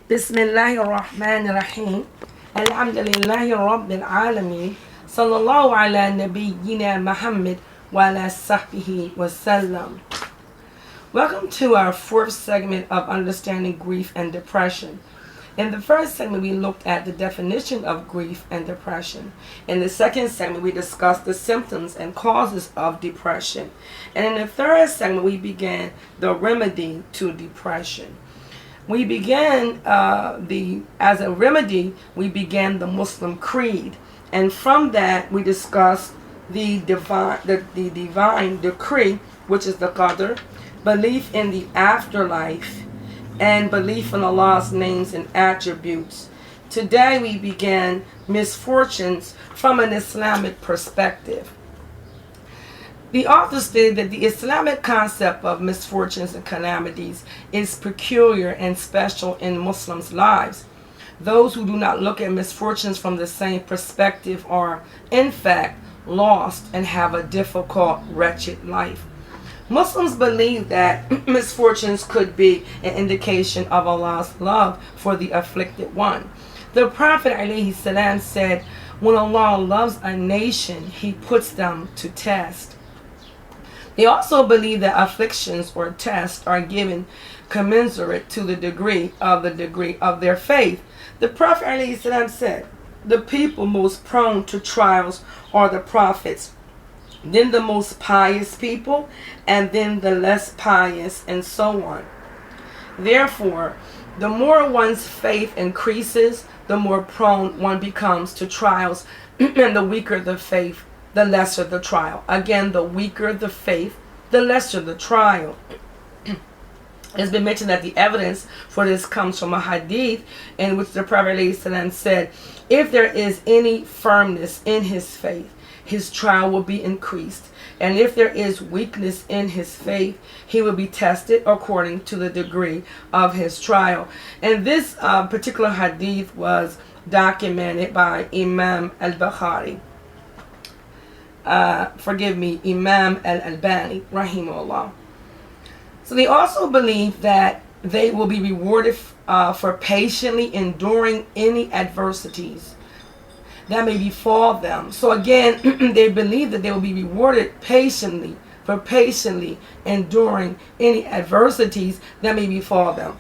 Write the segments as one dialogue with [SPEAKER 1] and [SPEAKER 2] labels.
[SPEAKER 1] Bismillahir Rahmanir Rahim. Alhamdulillahi Rabbil Alameen. Sallallahu ala nabiyyina Muhammad wa ala sahbihi wa sallam. Welcome to our fourth segment of Understanding Grief and Depression. In the first segment, we looked at the definition of grief and depression. In the second segment, we discussed the symptoms and causes of depression. And in the third segment, we began the remedy to depression. We began as a remedy, we began the Muslim creed. And from that, we discussed the divine decree, which is the qadr, belief in the afterlife, and belief in Allah's names and attributes. Today we began misfortunes from an Islamic perspective. The author stated that the Islamic concept of misfortunes and calamities is peculiar and special in Muslims' lives. Those who do not look at misfortunes from the same perspective are, in fact, lost and have a difficult, wretched life. Muslims believe that misfortunes could be an indication of Allah's love for the afflicted one. The Prophet ﷺ said, when Allah loves a nation, He puts them to test. They also believe that afflictions or tests are given commensurate to the degree of their faith. The Prophet ﷺ said, the people most prone to trials are the prophets, then the most pious people, and then the less pious, and so on. Therefore, the more one's faith increases, the more prone one becomes to trials, and the weaker the faith, the lesser the trial. Again, the weaker the faith, the lesser the trial. It's been mentioned that the evidence for this comes from a hadith in which the Prophet ﷺ said, if there is any firmness in his faith, his trial will be increased. And if there is weakness in his faith, he will be tested according to the degree of his trial. And this particular hadith was documented by Imam al-Bukhari. Imam al-Albani, rahimahullah. So they also believe that they will be rewarded for patiently enduring any adversities that may befall them. So again, they believe that they will be rewarded for patiently enduring any adversities that may befall them.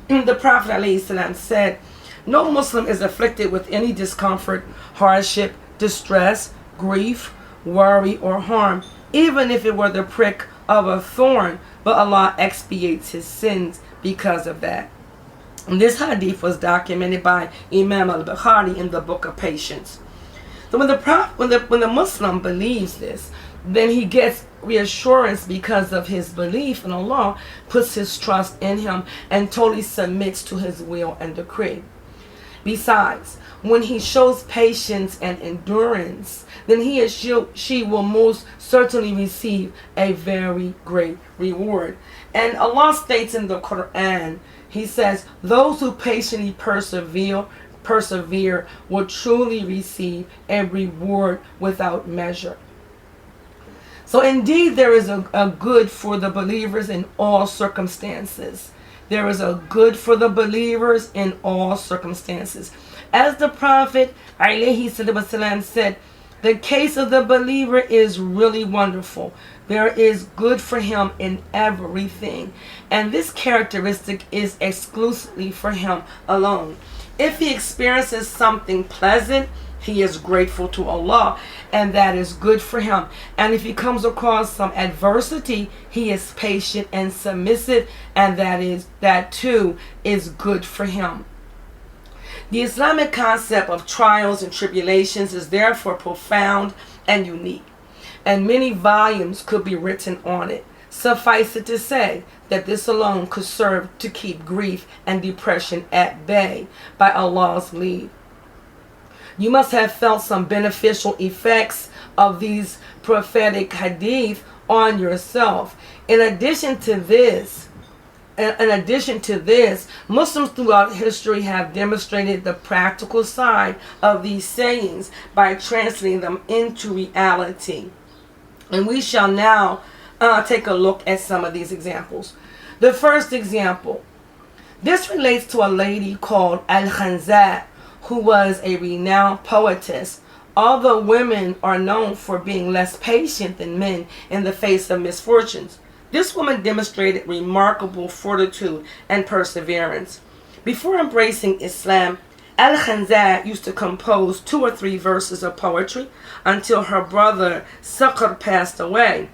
[SPEAKER 1] The Prophet ﷺ said, no Muslim is afflicted with any discomfort, hardship, distress, grief, worry, or harm, even if it were the prick of a thorn, but Allah expiates his sins because of that. And this hadith was documented by Imam al-Bukhari in the Book of Patience. So when the Muslim believes this, then he gets reassurance because of his belief in Allah, puts his trust in Him, and totally submits to His will and decree. Besides, when he shows patience and endurance, then he or she will most certainly receive a very great reward. And Allah states in the Quran, He says, those who patiently persevere will truly receive a reward without measure. So indeed there is a good for the believers in all circumstances. There is a good for the believers in all circumstances. As the Prophet ﷺ said, the case of the believer is really wonderful. There is good for him in everything. And this characteristic is exclusively for him alone. If he experiences something pleasant, he is grateful to Allah, and that is good for him. And if he comes across some adversity, he is patient and submissive, and that too is good for him. The Islamic concept of trials and tribulations is therefore profound and unique, and many volumes could be written on it. Suffice it to say that this alone could serve to keep grief and depression at bay by Allah's leave. You must have felt some beneficial effects of these prophetic hadith on yourself. In addition to this, Muslims throughout history have demonstrated the practical side of these sayings by translating them into reality. And we shall now take a look at some of these examples. The first example, This relates to a lady called Al-Khanzat, who was a renowned poetess. Although women are known for being less patient than men in the face of misfortunes, this woman demonstrated remarkable fortitude and perseverance. Before embracing Islam, Al-Khanzat used to compose 2 or 3 verses of poetry until her brother Sakhr passed away.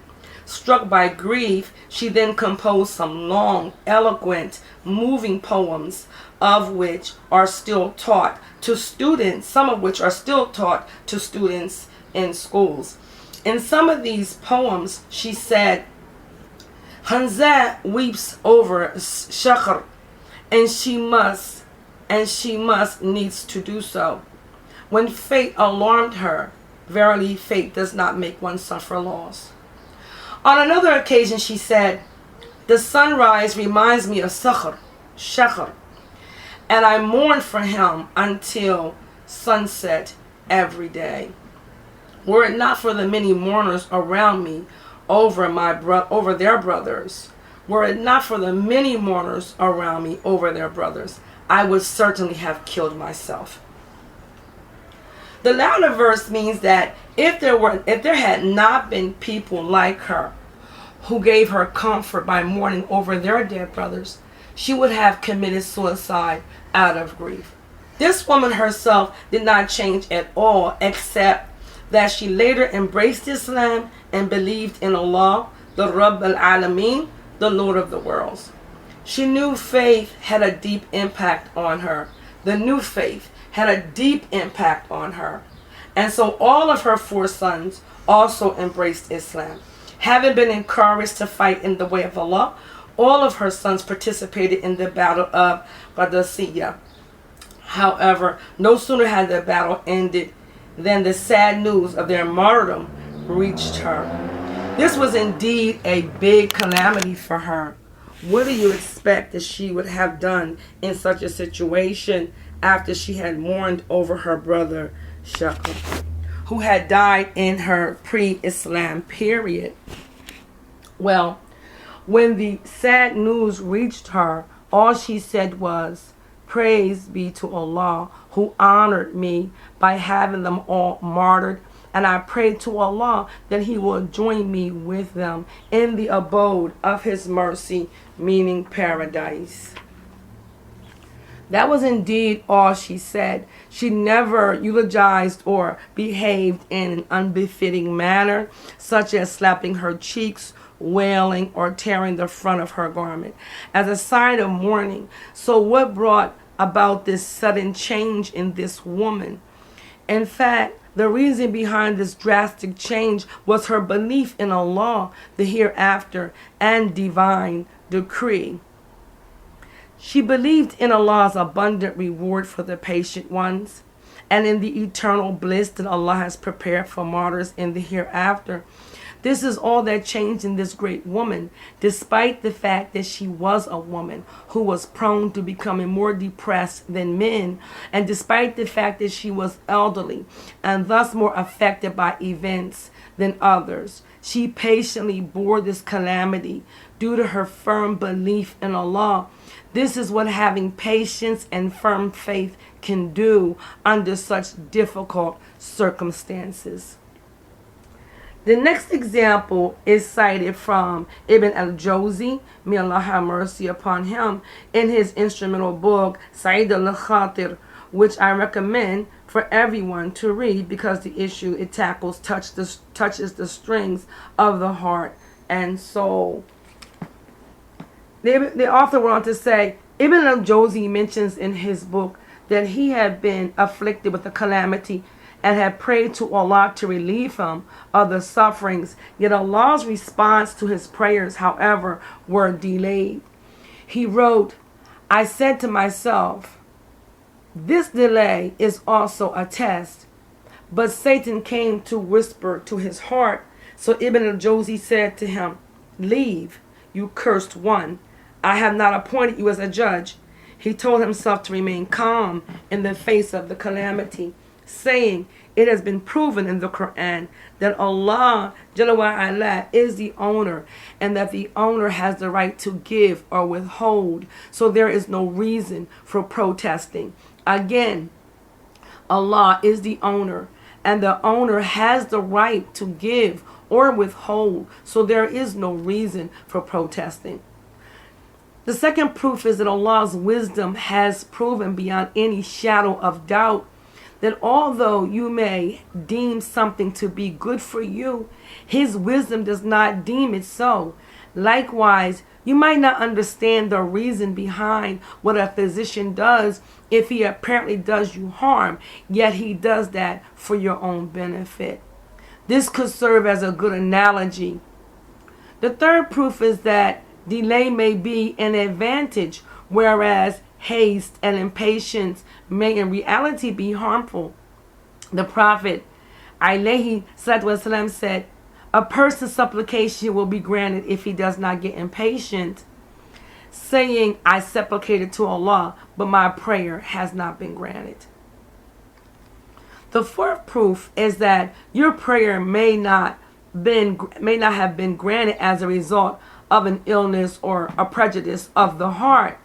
[SPEAKER 1] Struck by grief, she then composed some long, eloquent, moving poems, of which are still taught to students, some of which are still taught to students in schools. In some of these poems, she said, Khanzat weeps over Sakhr, and she must needs to do so. When fate alarmed her, verily fate does not make one suffer loss. On another occasion she said, the sunrise reminds me of Sakhr, and I mourn for him until sunset every day. Were it not for the many mourners around me over their brothers, were it not for the many mourners around me over their brothers, I would certainly have killed myself. The latter verse means that if there had not been people like her who gave her comfort by mourning over their dead brothers, she would have committed suicide out of grief. This woman herself did not change at all, except that she later embraced Islam and believed in Allah, the Rabb al-Alameen, the Lord of the worlds. She knew faith had a deep impact on her. The new faith had a deep impact on her. And so all of her 4 sons also embraced Islam. Having been encouraged to fight in the way of Allah, all of her sons participated in the battle of Qadisiyah. However, no sooner had the battle ended than the sad news of their martyrdom reached her. This was indeed a big calamity for her. What do you expect that she would have done in such a situation after she had mourned over her brother Sakhr, who had died in her pre-Islam period? Well, when the sad news reached her, all she said was, praise be to Allah who honored me by having them all martyred, and I pray to Allah that He will join me with them in the abode of His mercy, meaning paradise. That was indeed all she said. She never eulogized or behaved in an unbefitting manner, such as slapping her cheeks, wailing, or tearing the front of her garment as a sign of mourning. So what brought about this sudden change in this woman? In fact, the reason behind this drastic change was her belief in Allah, the hereafter, and divine decree. She believed in Allah's abundant reward for the patient ones, and in the eternal bliss that Allah has prepared for martyrs in the hereafter. This is all that changed in this great woman, despite the fact that she was a woman who was prone to becoming more depressed than men, and despite the fact that she was elderly and thus more affected by events than others. She patiently bore this calamity due to her firm belief in Allah. This is what having patience and firm faith can do under such difficult circumstances. The next example is cited from Ibn al-Jawzi, may Allah have mercy upon him, in his instrumental book, Sa'id al-Khatir, which I recommend for everyone to read because the issue it tackles touches the strings of the heart and soul. The author went on to say, Ibn al-Jawzi mentions in his book that he had been afflicted with a calamity and had prayed to Allah to relieve him of the sufferings. Yet Allah's response to his prayers, however, were delayed. He wrote, I said to myself, this delay is also a test. But Satan came to whisper to his heart. So Ibn al-Jawzi said to him, leave, you cursed one. I have not appointed you as a judge. He told himself to remain calm in the face of the calamity, saying, It has been proven in the Quran that Allah Jalla wa Ala is the owner, and that the owner has the right to give or withhold. So there is no reason for protesting. Again, Allah is the owner, and the owner has the right to give or withhold. So there is no reason for protesting. The second proof is that Allah's wisdom has proven beyond any shadow of doubt that although you may deem something to be good for you, His wisdom does not deem it so. Likewise, you might not understand the reason behind what a physician does if he apparently does you harm, yet he does that for your own benefit. This could serve as a good analogy. The third proof is that delay may be an advantage, whereas haste and impatience may in reality be harmful. The Prophet alayhi salatu wasalam said, a person's supplication will be granted if he does not get impatient, saying, I supplicated to Allah, but my prayer has not been granted. The fourth proof is that your prayer may not have been granted as a result of an illness or a prejudice of the heart.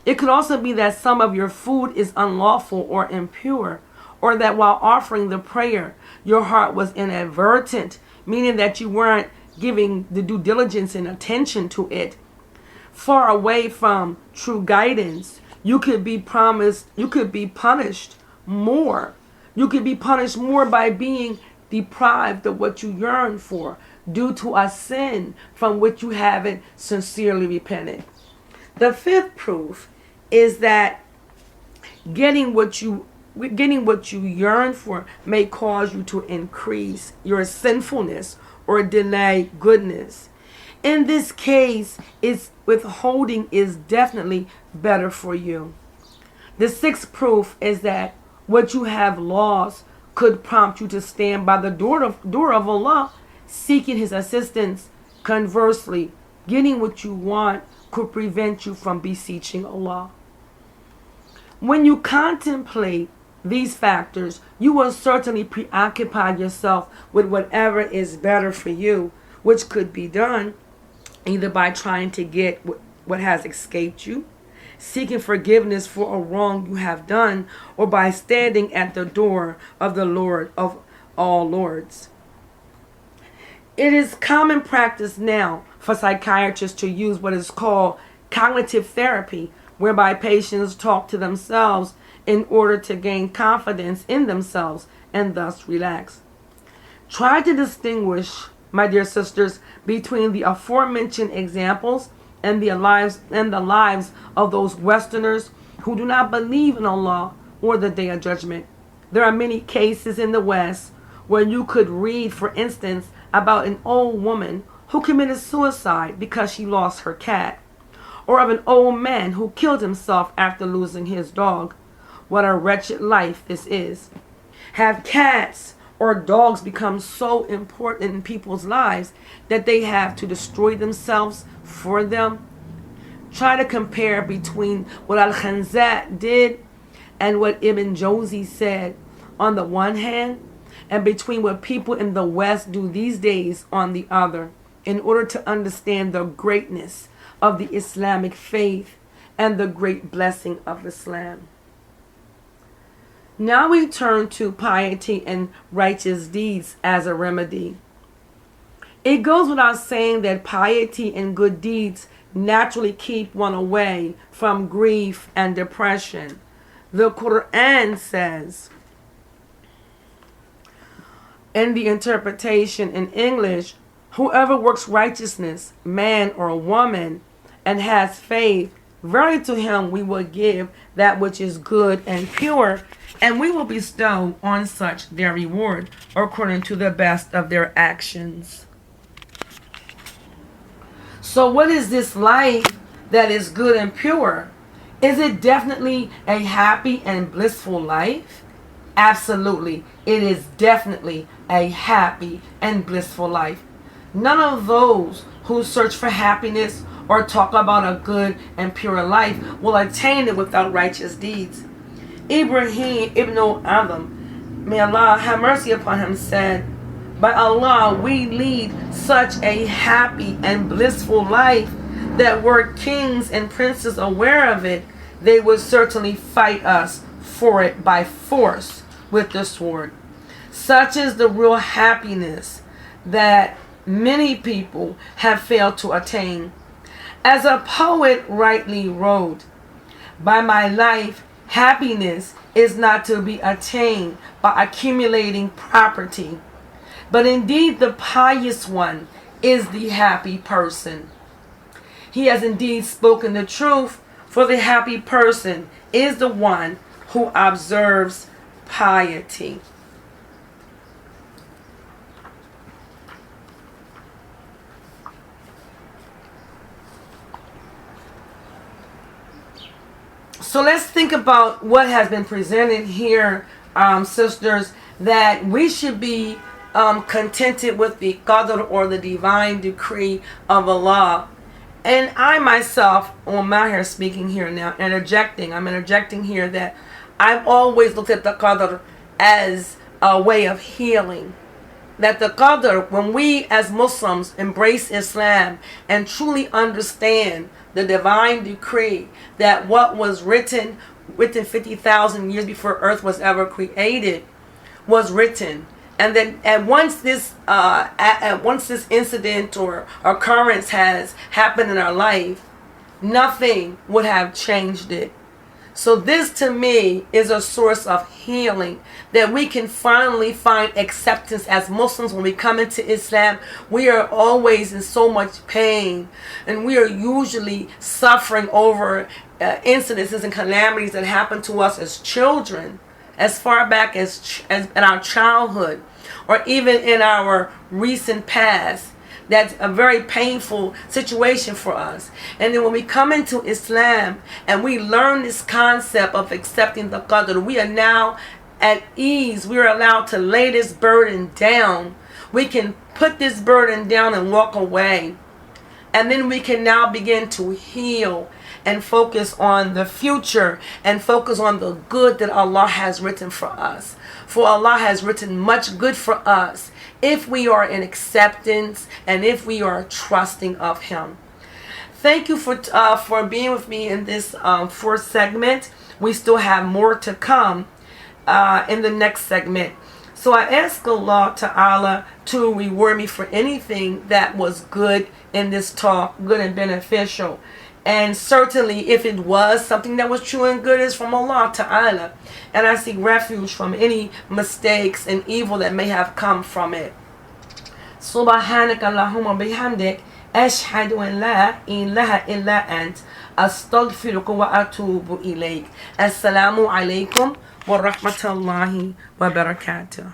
[SPEAKER 1] It could also be that some of your food is unlawful or impure, or that while offering the prayer, your heart was inadvertent, meaning that you weren't giving the due diligence and attention to it. Far away from true guidance, you could be punished more. You could be punished more by being deprived of what you yearn for due to a sin from which you haven't sincerely repented. The fifth proof is that getting what you yearn for may cause you to increase your sinfulness or delay goodness. In this case, withholding is definitely better for you. The sixth proof is that what you have lost could prompt you to stand by the door of Allah, seeking His assistance. Conversely, getting what you want could prevent you from beseeching Allah. When you contemplate these factors, you will certainly preoccupy yourself with whatever is better for you, which could be done either by trying to get what has escaped you, seeking forgiveness for a wrong you have done, or by standing at the door of the Lord of all lords. It is common practice now for psychiatrists to use what is called cognitive therapy, whereby patients talk to themselves in order to gain confidence in themselves and thus relax. Try to distinguish, my dear sisters, between the aforementioned examples and the lives of those Westerners who do not believe in Allah or the Day of Judgment. There are many cases in the West where you could read, for instance, about an old woman who committed suicide because she lost her cat, or of an old man who killed himself after losing his dog. What a wretched life this is. Have cats or dogs become so important in people's lives that they have to destroy themselves for them? Try to compare between what Al-Khanzat did and what Ibn Jawzi said on the one hand, and between what people in the West do these days on the other, in order to understand the greatness of the Islamic faith and the great blessing of Islam. Now we turn to piety and righteous deeds as a remedy. It goes without saying that piety and good deeds naturally keep one away from grief and depression. The Quran says, in the interpretation in English, whoever works righteousness, man or woman, and has faith, verily to him we will give that which is good and pure, and we will bestow on such their reward according to the best of their actions. So what is this life that is good and pure? Is it definitely a happy and blissful life? Absolutely. It is definitely a happy and blissful life. None of those who search for happiness or talk about a good and pure life will attain it without righteous deeds. Ibrahim ibn Adam may Allah have mercy upon him, said, "By Allah, we lead such a happy and blissful life that were kings and princes aware of it, they would certainly fight us for it by force with the sword." Such is the real happiness that many people have failed to attain. As a poet rightly wrote, "By my life, happiness is not to be attained by accumulating property, but indeed the pious one is the happy person." He has indeed spoken the truth, for the happy person is the one who observes piety. So let's think about what has been presented here, sisters, that we should be contented with the qadr, or the divine decree of Allah. And I myself, on my hair speaking here now, I'm interjecting here that I've always looked at the qadr as a way of healing. That the qadr, when we as Muslims embrace Islam and truly understand the divine decree, that what was written 50,000 years before earth was ever created was written, and then once this incident or occurrence has happened in our life, nothing would have changed it. So this to me is a source of healing, that we can finally find acceptance as Muslims. When we come into Islam, we are always in so much pain, and we are usually suffering over incidences and calamities that happen to us as children, as far back as in our childhood, or even in our recent past. That's a very painful situation for us. And then when we come into Islam and we learn this concept of accepting the qadr, we are now at ease. We are allowed to lay this burden down. We can put this burden down and walk away. And then we can now begin to heal and focus on the future and focus on the good that Allah has written for us. For Allah has written much good for us if we are in acceptance and if we are trusting of Him. Thank you for being with me in this fourth segment. We still have more to come in the next segment. So I ask Allah Ta'ala to reward me for anything that was good in this talk, good and beneficial. And certainly if it was something that was true and good, is from Allah Ta'ala. And I seek refuge from any mistakes and evil that may have come from it. Subhanaka Allahumma bihamdik, ashhadu an la ilaha illa ant, astaghfiruka wa atubu ilayk. Assalamu alaikum wa rahmatullahi wa barakatuh.